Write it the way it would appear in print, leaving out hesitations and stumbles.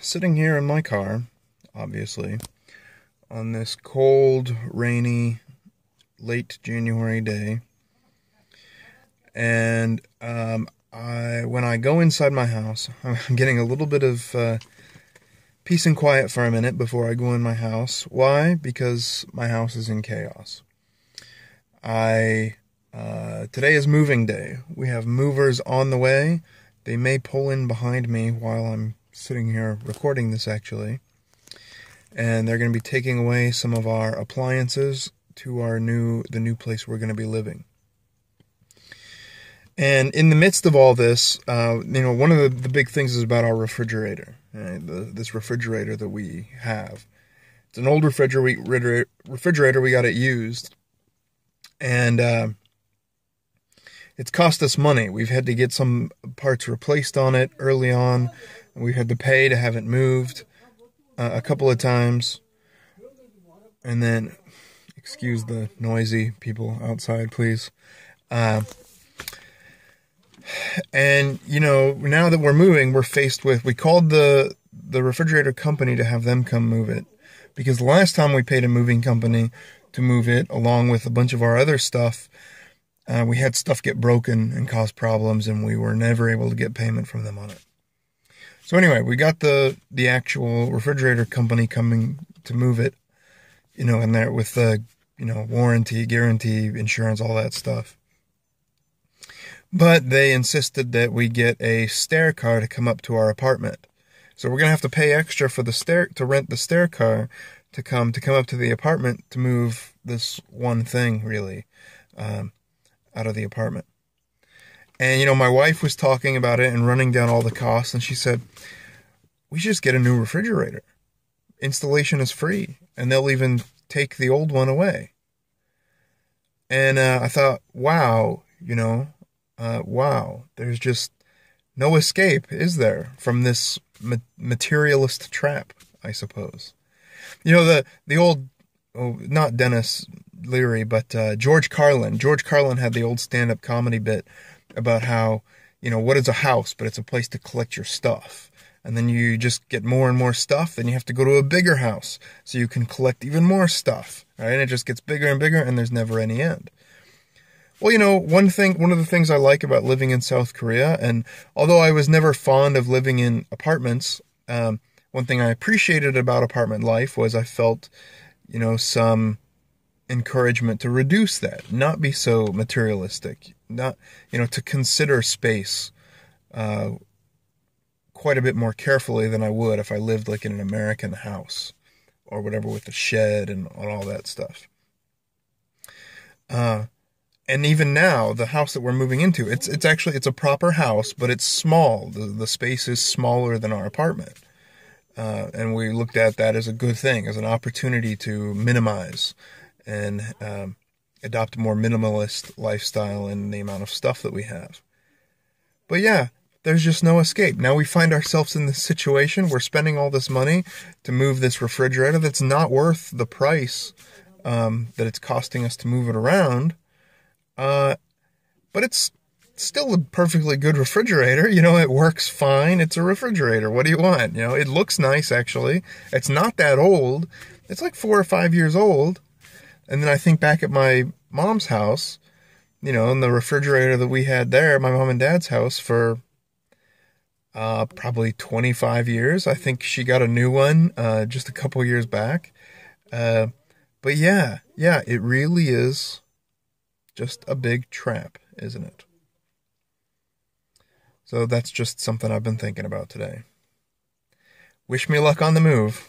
sitting here in my car, obviously, on this cold, rainy, late January day. And when I go inside my house, I'm getting a little bit of peace and quiet for a minute before I go in my house. Why? Because my house is in chaos. Today is moving day. We have movers on the way. They may pull in behind me while I'm sitting here recording this, actually. And they're going to be taking away some of our appliances to the new place we're going to be living. And in the midst of all this, one of the big things is about our refrigerator. This refrigerator that we have. It's an old refrigerator. We got it used. And it's cost us money. We've had to get some parts replaced on it early on. We've had to pay to have it moved a couple of times. And then, excuse the noisy people outside, please. And, now that we're moving, we're faced with, we called the refrigerator company to have them come move it. Because the last time we paid a moving company to move it, along with a bunch of our other stuff, we had stuff get broken and cause problems, and we were never able to get payment from them on it. So anyway, we got the actual refrigerator company coming to move it, in there with the, warranty, guarantee, insurance, all that stuff. But they insisted that we get a stair car to come up to our apartment. So we're going to have to pay extra for to rent the stair car to come up to the apartment to move this one thing, really, out of the apartment. And, my wife was talking about it and running down all the costs, and she said, we should just get a new refrigerator. Installation is free, and they'll even take the old one away. And I thought, wow, wow, there's just no escape, is there, from this materialist trap, I suppose. The old, not Dennis Leary, but George Carlin. George Carlin had the old stand-up comedy bit about how, what is a house, but it's a place to collect your stuff. And then you just get more and more stuff, then you have to go to a bigger house so you can collect even more stuff, right? And it just gets bigger and bigger, and there's never any end. Well, one of the things I like about living in South Korea, and although I was never fond of living in apartments, one thing I appreciated about apartment life was I felt, some encouragement to reduce that, not be so materialistic, not, to consider space quite a bit more carefully than I would if I lived like in an American house or whatever with a shed and all that stuff. And even now, the house that we're moving into, it's a proper house, but it's small. The space is smaller than our apartment. And we looked at that as a good thing, as an opportunity to minimize and adopt a more minimalist lifestyle in the amount of stuff that we have. But yeah, there's just no escape. Now we find ourselves in this situation. We're spending all this money to move this refrigerator that's not worth the price that it's costing us to move it around. But it's still a perfectly good refrigerator. It works fine. It's a refrigerator. What do you want? It looks nice, actually. It's not that old. It's like 4 or 5 years old. And then I think back at my mom's house, and the refrigerator that we had there, my mom and dad's house, for probably 25 years. I think she got a new one just a couple years back. But yeah, it really is just a big trap, isn't it? So that's just something I've been thinking about today. Wish me luck on the move.